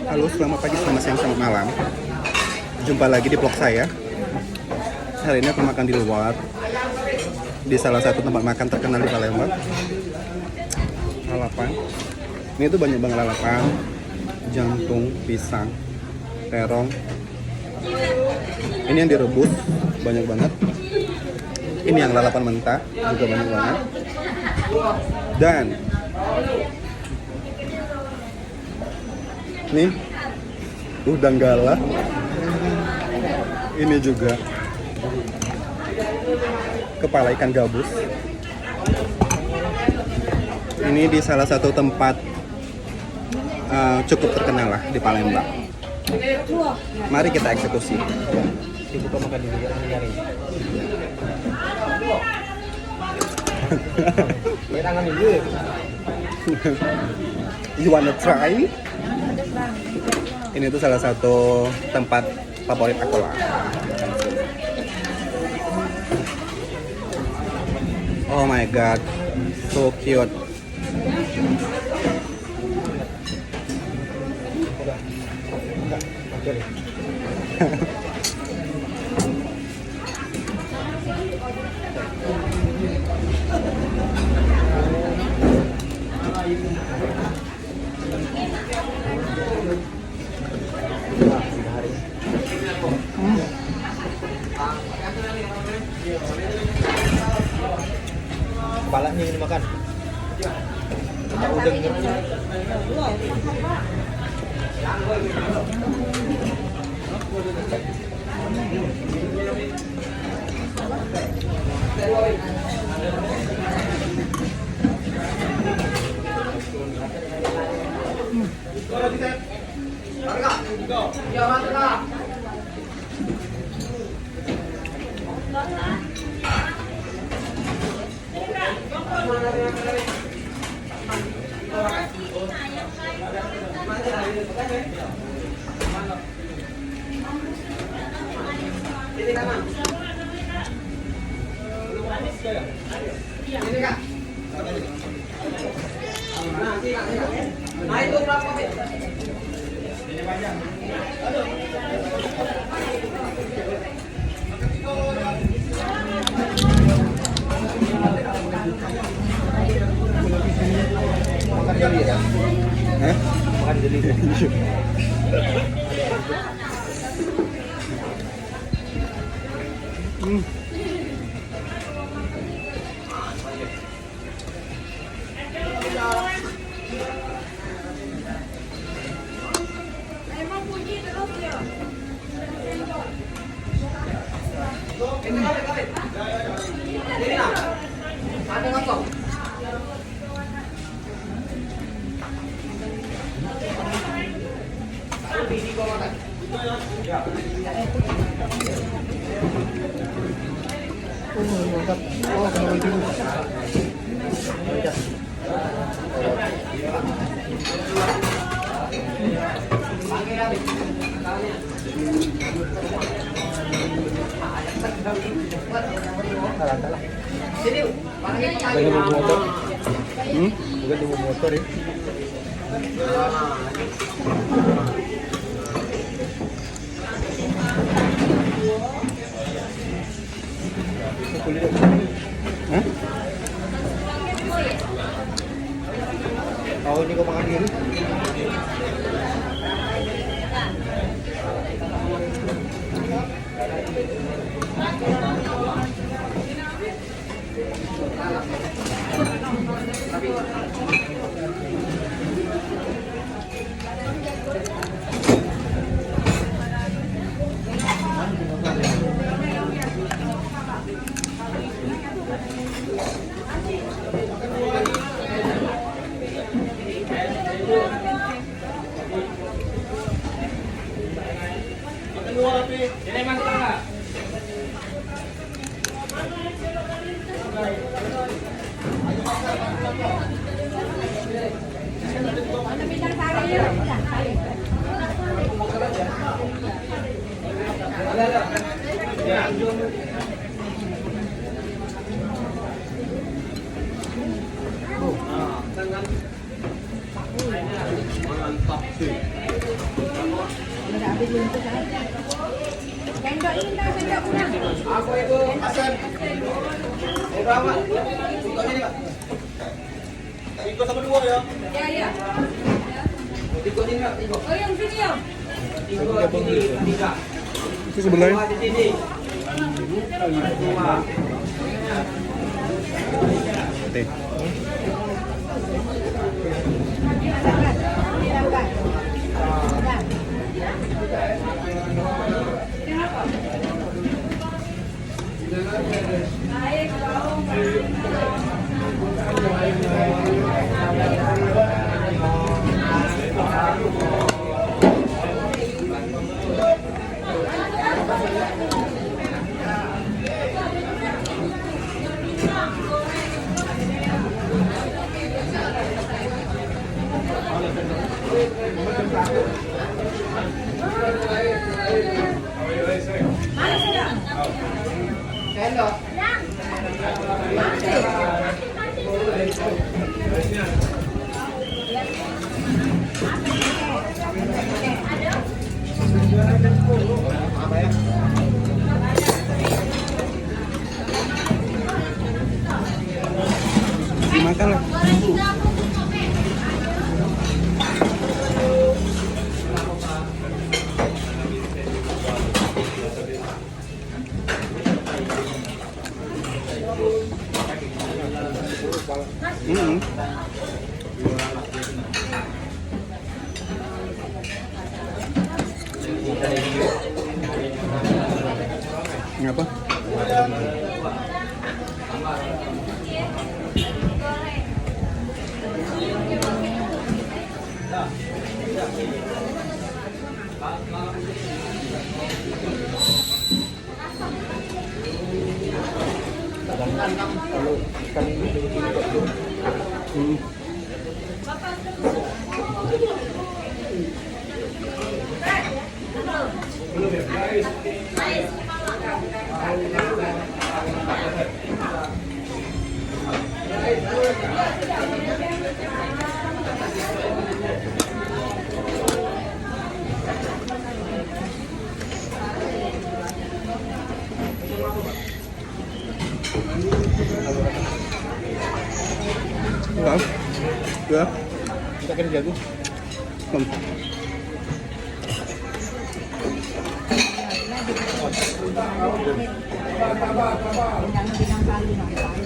Halo, selamat pagi, selamat siang, selamat malam. Jumpa lagi di vlog saya. Hari ini aku makan di luar, di salah satu tempat makan terkenal di Palembang. Lalapan. Ini tuh banyak banget lalapan, jantung, pisang, terong. Ini yang direbus, banyak banget. Ini yang lalapan mentah, juga banyak banget. Dan nih udang galah. Ini juga kepala ikan gabus. Ini di salah satu tempat cukup terkenal lah di Palembang. Mari kita eksekusi. Dibuka makan dulu ya, nyari. Lihat tangan dulu. You wanna try? Ini tuh salah satu tempat favorit aku lah. Oh my god, so cute. Kepalanya ini makan. Tak udang ngerti. Makan jeli ya? Makan jeli. Bukan di motor. Bukan di motor ya. Hah? Tahu ini kau makan diri? Jadi masuk enggak? Mantap sih. Sendok ini dah, sendok kurang. Apa itu? Hasan. Berapa? Ikutnya nih, Pak. Ikut sama dua ya. Ya, ya. Ikut ini, Pak. Ikut. Oh, yang sini ya. Ikut ini, tiga. Itu sebelahnya. Dua di sini. Dua. Teh. Sendok. Apa ya? Dimakan lah. Hmm. Ngapa? Hmm. Enggak. Ya. Kita kerja tuh. Belum. Bintang kali nonton.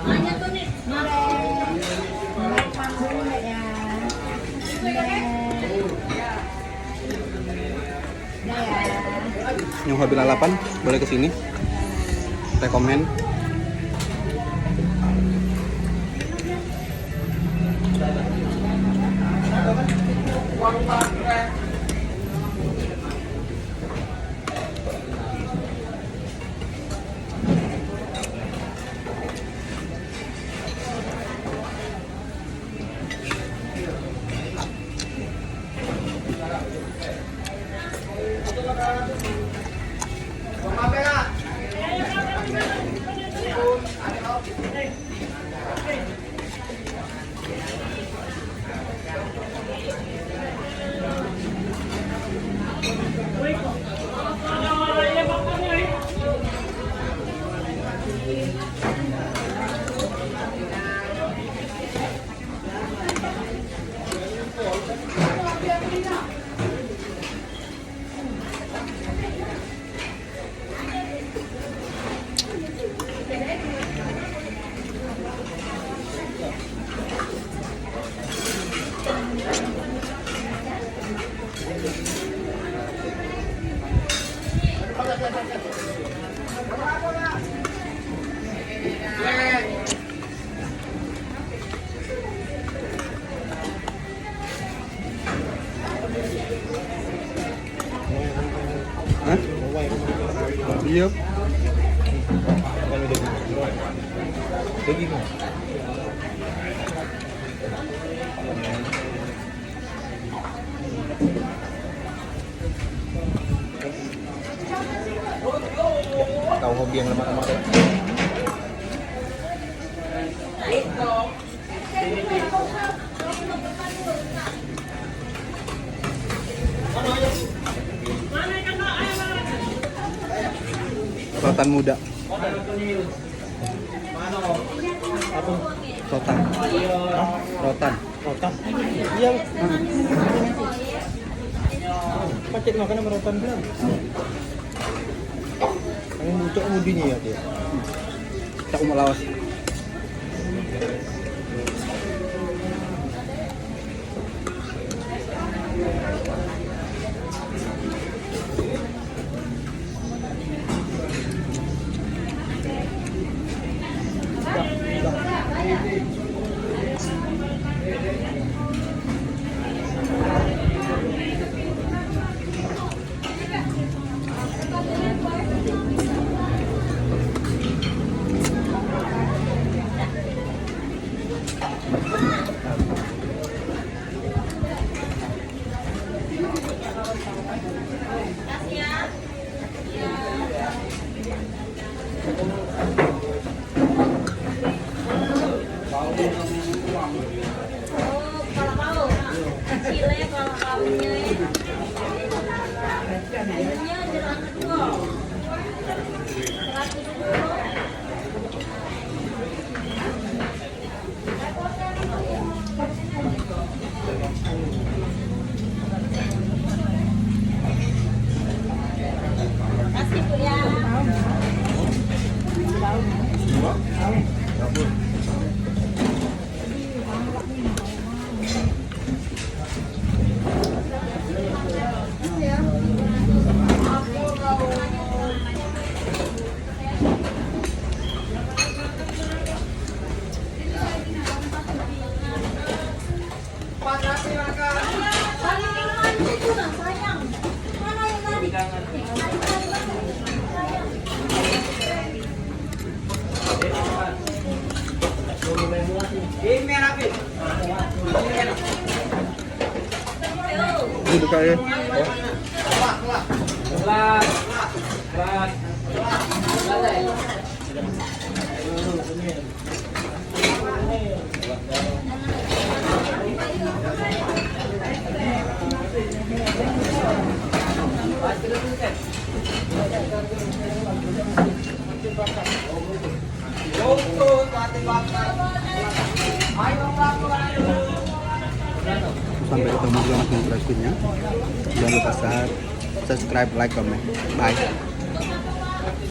Hanya tuh nih. Mulai panggung ya. Nah ya. Yang hobi lalapan boleh ke sini. Rekomen. Hah? Iya. Daging. Tahu hobi yang lemak-lemak ya? Ano rotan muda. Apa? Rotan. Rotan. Rotan. Iya. Pacet makan sama rotan bilang. Yang bucok mudinya ya dia. Tak mau lawas. Kalau kau, Chile kalau kaunya ini jerang kedua. 100 dulu. Kasih Bu ya. Ini buka ya. Kelas. Kelas. Sampai ketemu di Mas Preskinnya. Jangan lupa subscribe, like, comment. Bye.